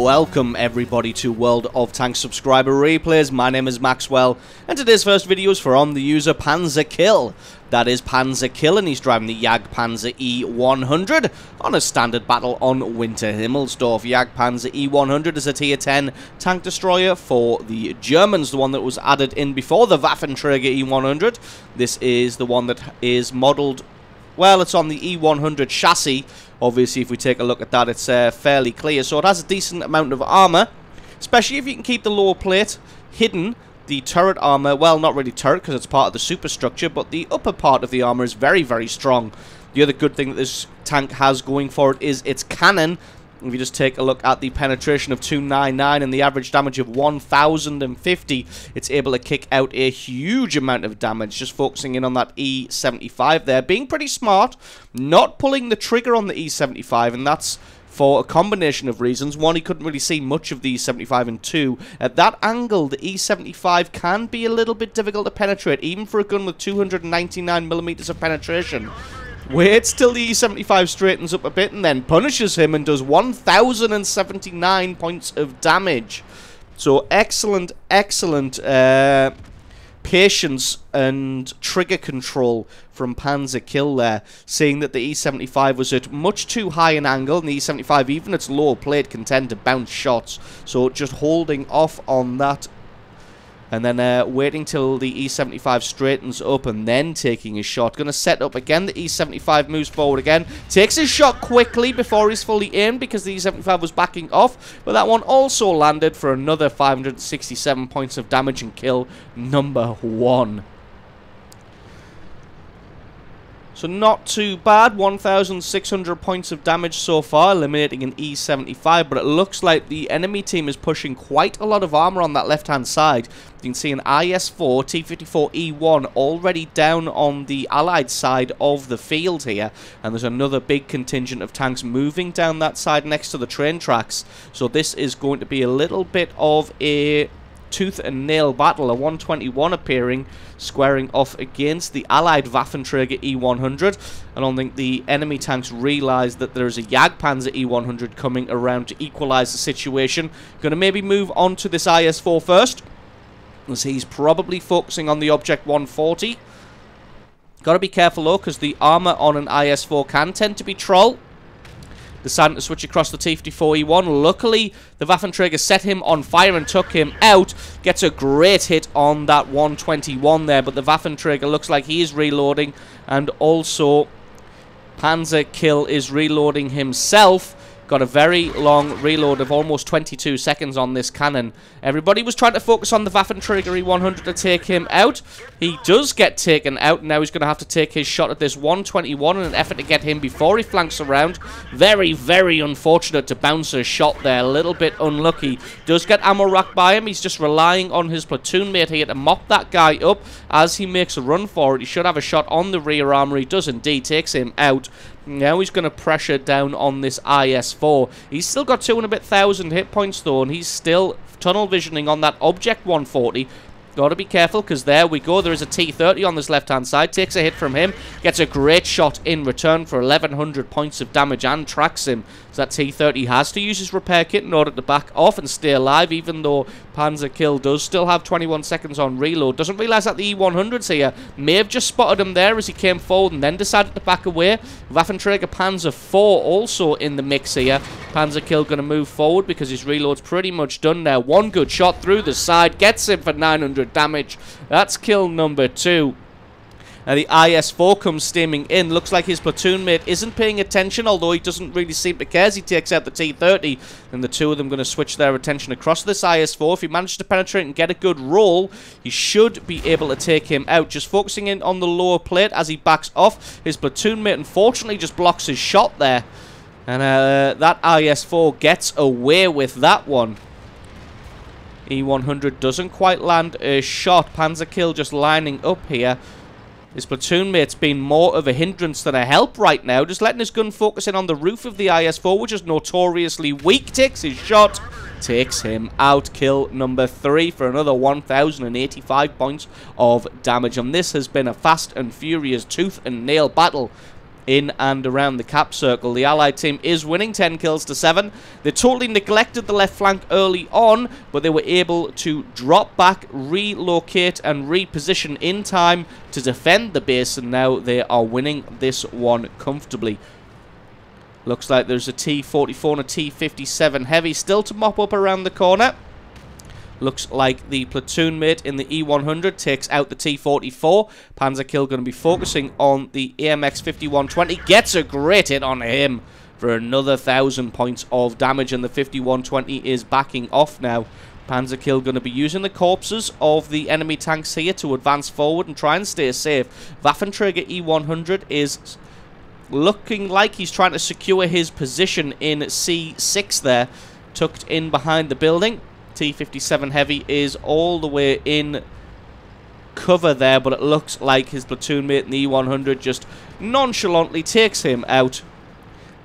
Welcome everybody to World of Tanks subscriber replays. My name is Maxwell and today's first video is from the user Panzerkill. That is Panzerkill, and he's driving the Jg.Pz E100 on a standard battle on Winter Himmelsdorf. Jg.Pz E100 is a tier 10 tank destroyer for the Germans, the one that was added in before the Waffenträger E100. This is the one that is modelled, well, it's on the E100 chassis. Obviously, if we take a look at that, it's fairly clear. So it has a decent amount of armor, especially if you can keep the lower plate hidden. The turret armor, well, not really turret because it's part of the superstructure, but the upper part of the armor is very, very strong. The other good thing that this tank has going for it is its cannon. If you just take a look at the penetration of 299 and the average damage of 1050, it's able to kick out a huge amount of damage. Just focusing in on that E75 there, being pretty smart, not pulling the trigger on the E75, and that's for a combination of reasons. One, he couldn't really see much of the E75, and two, at that angle, the E75 can be a little bit difficult to penetrate, even for a gun with 299mm of penetration. Waits till the E75 straightens up a bit and then punishes him and does 1079 points of damage. So excellent, excellent patience and trigger control from Panzerkill there, seeing that the E75 was at much too high an angle, and the E75, even its lower plate, can tend to bounce shots. So just holding off on that, and then waiting till the E75 straightens up and then taking his shot. Going to set up again. The E75 moves forward again. Takes his shot quickly before he's fully aimed because the E75 was backing off. But that one also landed for another 567 points of damage and kill number 1. So not too bad, 1,600 points of damage so far, eliminating an E75, but it looks like the enemy team is pushing quite a lot of armor on that left-hand side. You can see an IS-4, T57 already down on the Allied side of the field here, and there's another big contingent of tanks moving down that side next to the train tracks. So this is going to be a little bit of a tooth and nail battle. A 121 appearing, squaring off against the Allied Waffenträger E100. I don't think the enemy tanks realise that there's a Jg.Pz E100 coming around to equalise the situation. Going to maybe move on to this IS-4 first, as he's probably focusing on the Object 140. Got to be careful though, because the armour on an IS-4 can tend to be troll. Deciding to switch across the T57. Luckily, the Waffenträger set him on fire and took him out. Gets a great hit on that 121 there, but the Waffenträger looks like he is reloading, and also Panzerkill is reloading himself. Got a very long reload of almost 22 seconds on this cannon. Everybody was trying to focus on the Waffenträger E100 to take him out. He does get taken out. Now he's going to have to take his shot at this 121 in an effort to get him before he flanks around. Very, very unfortunate to bounce a shot there. A little bit unlucky. Does get ammo racked by him. He's just relying on his platoon mate here to mop that guy up as he makes a run for it. He should have a shot on the rear armor. He does indeed. Takes him out. Now he's going to pressure down on this IS-4. He's still got 2 and a bit thousand hit points though, and he's still tunnel visioning on that Object 140. Got to be careful, because there we go. There is a T30 on this left-hand side. Takes a hit from him. Gets a great shot in return for 1,100 points of damage and tracks him. So that T30 has to use his repair kit in order to back off and stay alive, even though Panzerkill does still have 21 seconds on reload. Doesn't realise that the E100's here. May have just spotted him there as he came forward and then decided to back away. Waffenträger Panzer 4 also in the mix here. Panzerkill going to move forward because his reload's pretty much done now. One good shot through the side. Gets him for 900 damage. That's kill number 2. Now the IS-4 comes steaming in. Looks like his platoon mate isn't paying attention, although he doesn't really seem to care as he takes out the T30. And the two of them going to switch their attention across this IS-4. If he manages to penetrate and get a good roll, he should be able to take him out. Just focusing in on the lower plate as he backs off. His platoon mate unfortunately just blocks his shot there. And that IS-4 gets away with that one. E100 doesn't quite land a shot. Panzerkill just lining up here. His platoon mate's been more of a hindrance than a help right now. Just letting his gun focus in on the roof of the IS-4, which is notoriously weak. Takes his shot. Takes him out. Kill number 3 for another 1,085 points of damage. And this has been a fast and furious tooth and nail battle. in and around the cap circle. The Allied team is winning 10 kills to 7. They totally neglected the left flank early on, but they were able to drop back, relocate, and reposition in time to defend the base, and now they are winning this one comfortably. Looks like there's a T44 and a T57 heavy still to mop up around the corner. Looks like the platoon mate in the E100 takes out the T44. Panzerkill going to be focusing on the AMX 5120. Gets a great hit on him for another 1,000 points of damage, and the 5120 is backing off now. Panzerkill going to be using the corpses of the enemy tanks here to advance forward and try and stay safe. Waffenträger E100 is looking like he's trying to secure his position in C6 there, tucked in behind the building. T57 heavy is all the way in cover there, but it looks like his platoon mate in the E100 just nonchalantly takes him out.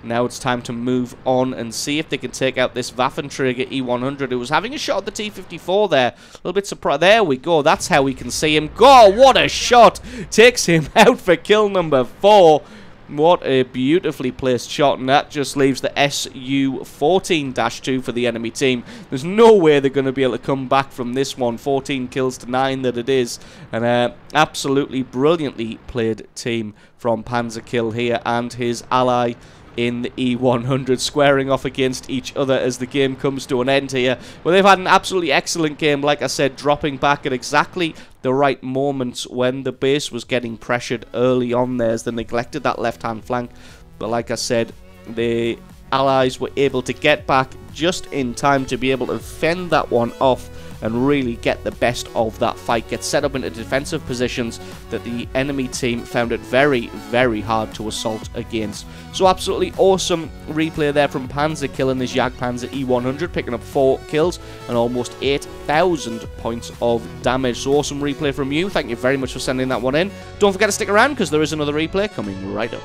Now it's time to move on and see if they can take out this Waffenträger E100, who was having a shot at the T54 there. A little bit surprised. There we go. That's how we can see him. Go! What a shot! Takes him out for kill number 4. What a beautifully placed shot, and that just leaves the SU-14-2 for the enemy team. There's no way they're going to be able to come back from this one. 14 kills to 9 that it is. An absolutely brilliantly played team from Panzerkill here and his ally in the E100, squaring off against each other as the game comes to an end here. Well, they've had an absolutely excellent game, like I said, dropping back at exactly the right moments when the base was getting pressured early on there as they neglected that left-hand flank. But like I said, the Allies were able to get back just in time to be able to fend that one off and really get the best of that fight, get set up into defensive positions that the enemy team found it very, very hard to assault against. So absolutely awesome replay there from Panzerkill and his Jagdpanzer E100, picking up 4 kills and almost 8,000 points of damage. So awesome replay from you. Thank you very much for sending that one in. Don't forget to stick around because there is another replay coming right up.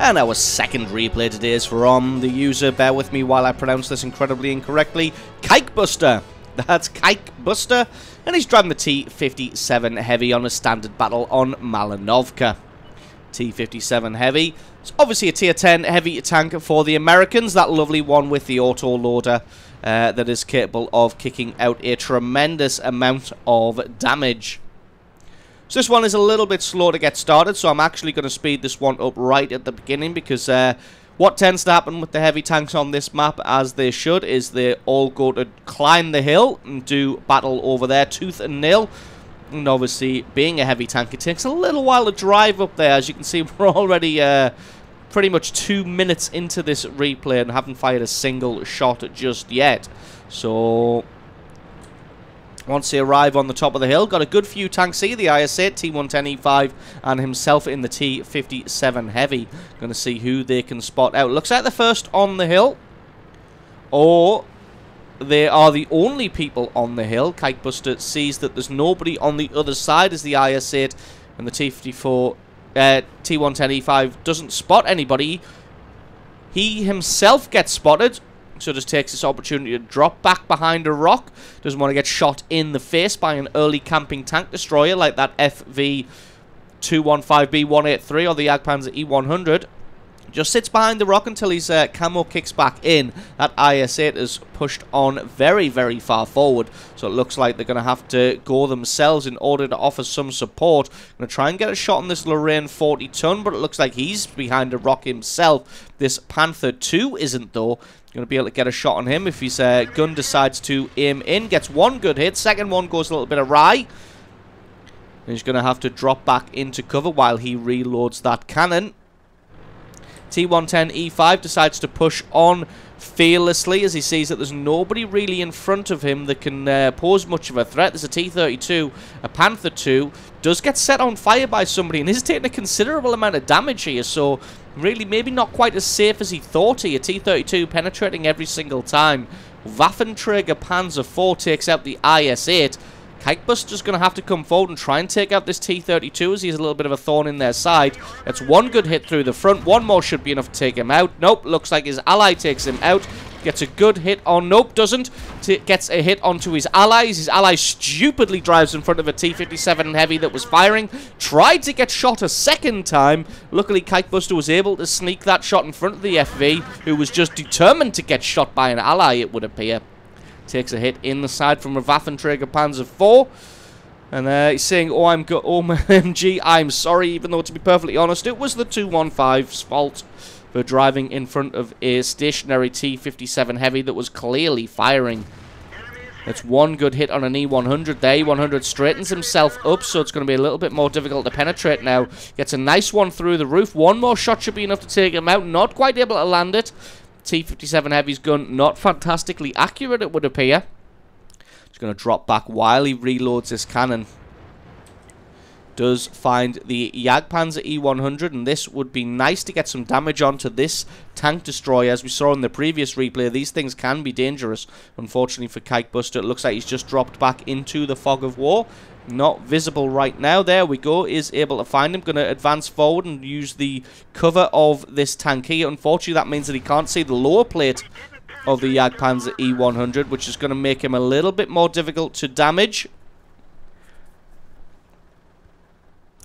And our second replay today is from the user, bear with me while I pronounce this incredibly incorrectly, Kikebuster. That's Kikebuster, and he's driving the T57 Heavy on a standard battle on Malinovka. T57 Heavy, it's obviously a tier 10 heavy tank for the Americans, that lovely one with the auto-loader that is capable of kicking out a tremendous amount of damage. So this one is a little bit slow to get started, so I'm actually going to speed this one up right at the beginning, because what tends to happen with the heavy tanks on this map, as they should, is they all go to climb the hill and do battle over there, tooth and nail. And obviously, being a heavy tank, it takes a little while to drive up there. As you can see, we're already pretty much 2 minutes into this replay and haven't fired a single shot just yet. So once they arrive on the top of the hill, got a good few tanks here. The IS-8, T110E5, and himself in the T57 Heavy. Going to see who they can spot out. Looks like the first on the hill, or they are the only people on the hill. Kikebuster sees that there's nobody on the other side as the IS-8 and the T54, T110E5 doesn't spot anybody. He himself gets spotted, so just takes this opportunity to drop back behind a rock. Doesn't want to get shot in the face by an early camping tank destroyer like that FV215B183 or the Jagdpanzer E100. Just sits behind the rock until his camo kicks back in. That IS-8 is pushed on very, very far forward, so it looks like they're going to have to go themselves in order to offer some support. Going to try and get a shot on this Lorraine 40-ton, but it looks like he's behind a rock himself. This Panther 2 isn't, though. Going to be able to get a shot on him if his gun decides to aim in. Gets one good hit. Second one goes a little bit awry. And he's going to have to drop back into cover while he reloads that cannon. T110E5 decides to push on fearlessly as he sees that there's nobody really in front of him that can pose much of a threat. There's a T32, a Panther 2, does get set on fire by somebody and is taking a considerable amount of damage here, so really maybe not quite as safe as he thought here. T32 penetrating every single time. Waffenträger Panzer 4 takes out the IS-8. Kikebuster's going to have to come forward and try and take out this T32 as he's a little bit of a thorn in their side. That's one good hit through the front. One more should be enough to take him out. Nope, looks like his ally takes him out. Gets a good hit on... Nope, doesn't. Gets a hit onto his allies. His ally stupidly drives in front of a T57 heavy that was firing. Tried to get shot a second time. Luckily, Kitebuster was able to sneak that shot in front of the FV, who was just determined to get shot by an ally, it would appear. Takes a hit in the side from a Waffenträger Panzer IV. And he's saying, oh, MG, I'm sorry, even though, to be perfectly honest, it was the 215's fault for driving in front of a stationary T57 heavy that was clearly firing. That's one good hit on an E100 there. E100 straightens himself up, so it's going to be a little bit more difficult to penetrate now. Gets a nice one through the roof. One more shot should be enough to take him out. Not quite able to land it. T57 heavy's gun not fantastically accurate, it would appear. He's going to drop back while he reloads his cannon. Does find the Jagdpanzer E100, and this would be nice to get some damage onto this tank destroyer. As we saw in the previous replay, these things can be dangerous. Unfortunately for Kitebuster, it looks like he's just dropped back into the fog of war. Not visible right now. There we go. Is able to find him. Going to advance forward and use the cover of this tank here. Unfortunately, that means that he can't see the lower plate of the Jagdpanzer E100, which is going to make him a little bit more difficult to damage.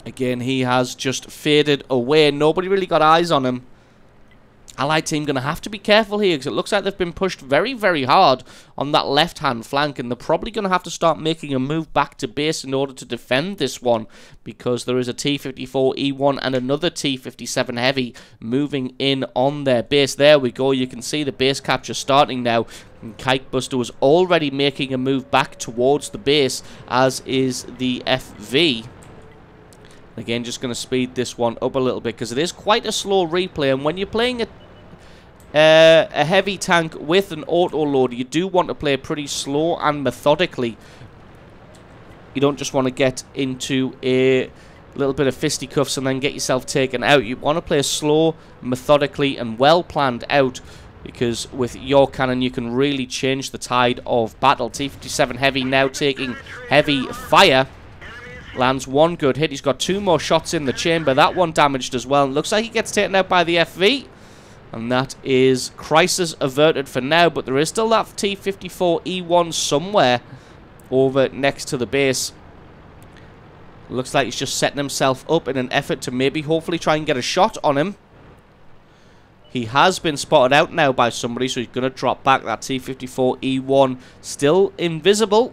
Again, he has just faded away. Nobody really got eyes on him. Allied team going to have to be careful here, because it looks like they've been pushed very, very hard on that left-hand flank, and they're probably going to have to start making a move back to base in order to defend this one, because there is a T54E1 and another T57 heavy moving in on their base. There we go. You can see the base capture starting now. And Kitebuster was already making a move back towards the base, as is the FV. Again, just going to speed this one up a little bit, because it is quite a slow replay, and when you're playing a heavy tank with an auto-loader, you do want to play pretty slow and methodically. You don't just want to get into a little bit of fisticuffs and then get yourself taken out. You want to play slow, methodically, and well planned out, because with your cannon you can really change the tide of battle. T57 heavy now taking heavy fire. Lands one good hit. He's got two more shots in the chamber. That one damaged as well. Looks like he gets taken out by the FV. And that is crisis averted for now. But there is still that T54E1 somewhere over next to the base. Looks like he's just setting himself up in an effort to maybe hopefully try and get a shot on him. He has been spotted out now by somebody, so he's going to drop back. That T54E1 still invisible.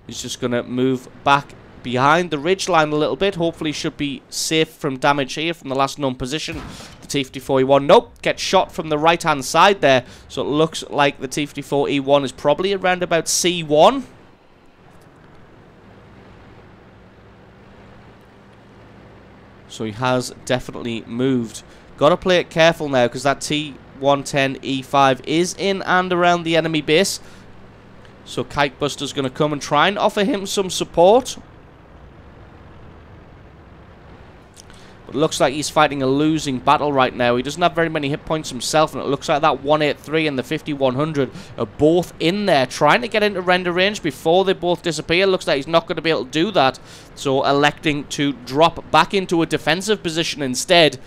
He's just going to move back behind the ridgeline a little bit. Hopefully should be safe from damage here from the last known position. The T54E1, nope, gets shot from the right-hand side there. So it looks like the T54E1 is probably around about C1. So he has definitely moved. Got to play it careful now, because that T110E5 is in and around the enemy base. So Kitebuster's going to come and try and offer him some support. But it looks like he's fighting a losing battle right now. He doesn't have very many hit points himself, and it looks like that 183 and the 5100 are both in there, trying to get into render range before they both disappear. Looks like he's not going to be able to do that, so electing to drop back into a defensive position instead,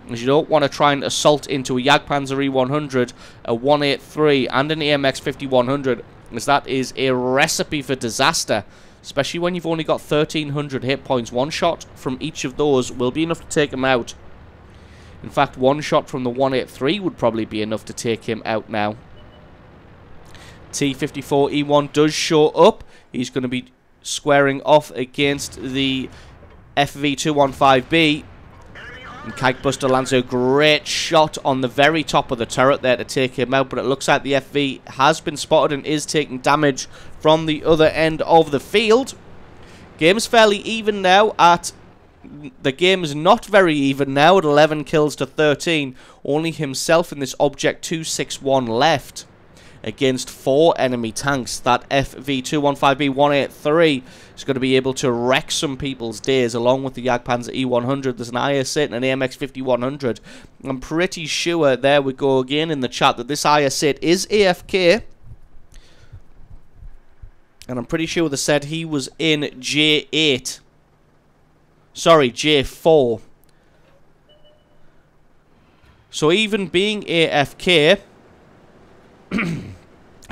as you don't want to try and assault into a Jagdpanzer E100, a 183 and an AMX 5100. As that is a recipe for disaster, especially when you've only got 1300 hit points. One shot from each of those will be enough to take him out. In fact, one shot from the 183 would probably be enough to take him out now. T54E1 does show up. He's going to be squaring off against the FV215B. And Kitebuster lands a great shot on the very top of the turret there to take him out, but it looks like the FV has been spotted and is taking damage from the other end of the field. Game's fairly even now at... The game is not very even now at 11 kills to 13. Only himself in this Object 261 left against 4 enemy tanks. That FV215B 183 is going to be able to wreck some people's days, along with the Jagdpanzer E100. There's an IS-8 and an AMX 5100. I'm pretty sure, there we go again in the chat, that this IS-8 is AFK. And I'm pretty sure they said he was in J8. Sorry, J4. So even being AFK,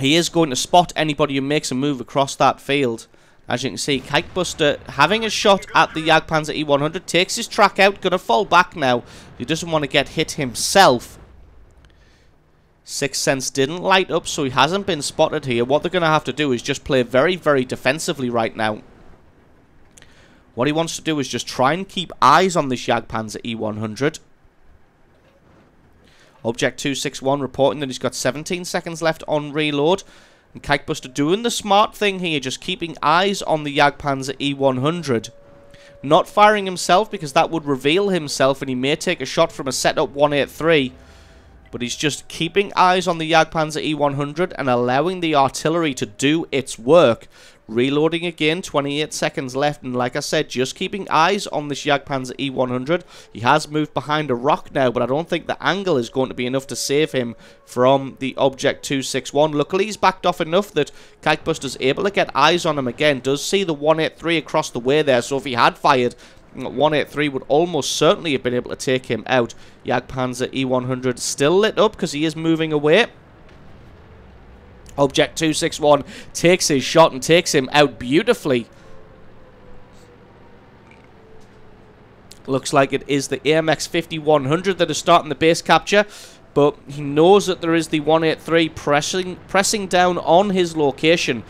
he is going to spot anybody who makes a move across that field. As you can see, Kitebuster having a shot at the Jagdpanzer E100, takes his track out, going to fall back now. He doesn't want to get hit himself. Sixth Sense didn't light up, so he hasn't been spotted here. What they're going to have to do is just play very, very defensively right now. What he wants to do is just try and keep eyes on this Jagdpanzer E100. Object.261 reporting that he's got 17 seconds left on reload. And Kitebuster doing the smart thing here, just keeping eyes on the Jagdpanzer E100. Not firing himself because that would reveal himself and he may take a shot from a setup 183. But he's just keeping eyes on the Jagdpanzer E100 and allowing the artillery to do its work. Reloading again, 28 seconds left, and like I said, just keeping eyes on this Jagdpanzer E100. He has moved behind a rock now, but I don't think the angle is going to be enough to save him from the Object.261. Luckily, he's backed off enough that Kitebuster's able to get eyes on him again. Does see the 183 across the way there, so if he had fired, 183 would almost certainly have been able to take him out. Jagdpanzer E100 still lit up because he is moving away. Object.261 takes his shot and takes him out beautifully. Looks like it is the AMX 5100 that is starting the base capture, but he knows that there is the 183 pressing down on his location.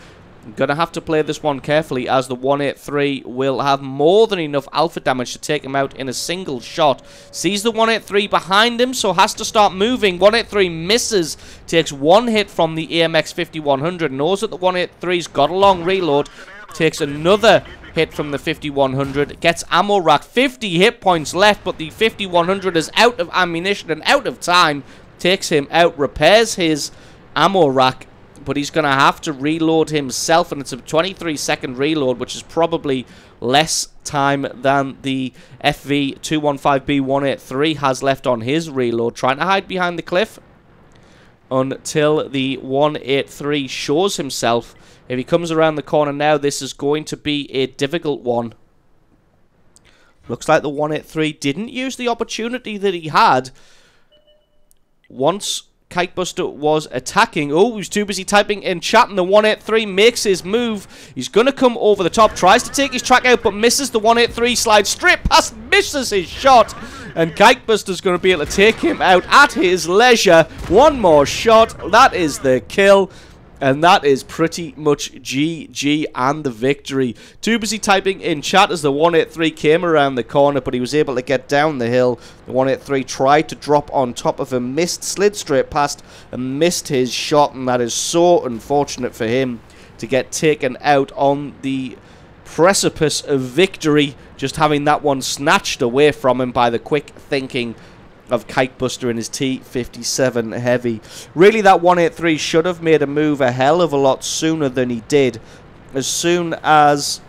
Gonna have to play this one carefully, as the 183 will have more than enough alpha damage to take him out in a single shot. Sees the 183 behind him, so has to start moving. 183 misses, takes one hit from the AMX 5100, knows that the 183's got a long reload, takes another hit from the 5100, gets ammo rack, 50 hit points left, but the 5100 is out of ammunition and out of time, takes him out, repairs his ammo rack, but he's going to have to reload himself, and it's a 23-second reload, which is probably less time than the FV215B183 has left on his reload. Trying to hide behind the cliff until the 183 shows himself. If he comes around the corner now, this is going to be a difficult one. Looks like the 183 didn't use the opportunity that he had once Kitebuster was attacking. Oh, he was too busy typing in chat, and the 183 makes his move. He's going to come over the top, tries to take his track out, but misses. The 183 slides straight past, misses his shot, and Kitebuster's going to be able to take him out at his leisure. One more shot, that is the kill. And that is pretty much GG and the victory. Too busy typing in chat as the 183 came around the corner, but he was able to get down the hill. The 183 tried to drop on top of him, missed, slid straight past, and missed his shot. And that is so unfortunate for him to get taken out on the precipice of victory, just having that one snatched away from him by the quick thinking of Kitebuster in his T57 Heavy. Really, that 183 should have made a move a hell of a lot sooner than he did. As soon as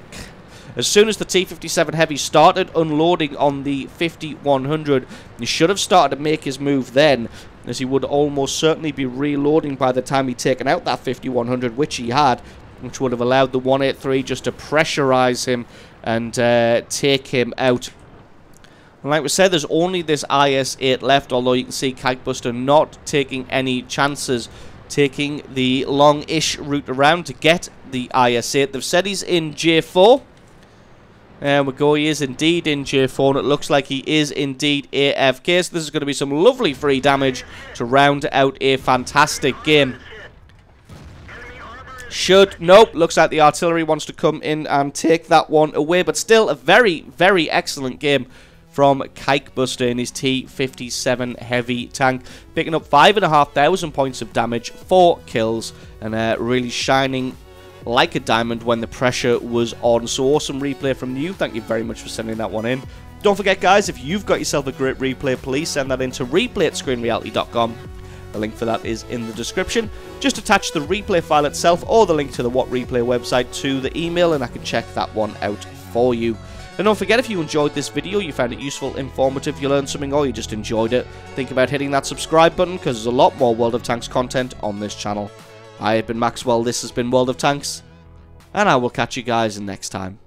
the T57 Heavy started unloading on the 5100, he should have started to make his move then, as he would almost certainly be reloading by the time he'd taken out that 5100, which he had, which would have allowed the 183 just to pressurize him and take him out. And like we said, there's only this IS-8 left, although you can see Kitebuster not taking any chances, taking the long-ish route around to get the IS-8. They've said he's in J4. There we go, he is indeed in J4, and it looks like he is indeed AFK. So this is going to be some lovely free damage to round out a fantastic game. Nope, looks like the artillery wants to come in and take that one away, but still a very, very excellent game from Kitebuster in his T57 Heavy tank, picking up 5,500 points of damage, 4 kills, and really shining like a diamond when the pressure was on. So awesome replay from you. Thank you very much for sending that one in. Don't forget, guys, if you've got yourself a great replay, please send that in to replay@screenreality.com. The link for that is in the description. Just attach the replay file itself or the link to the What Replay website to the email, and I can check that one out for you. And don't forget, if you enjoyed this video, you found it useful, informative, you learned something, or you just enjoyed it, think about hitting that subscribe button, because there's a lot more World of Tanks content on this channel. I have been Maxwell, this has been World of Tanks, and I will catch you guys next time.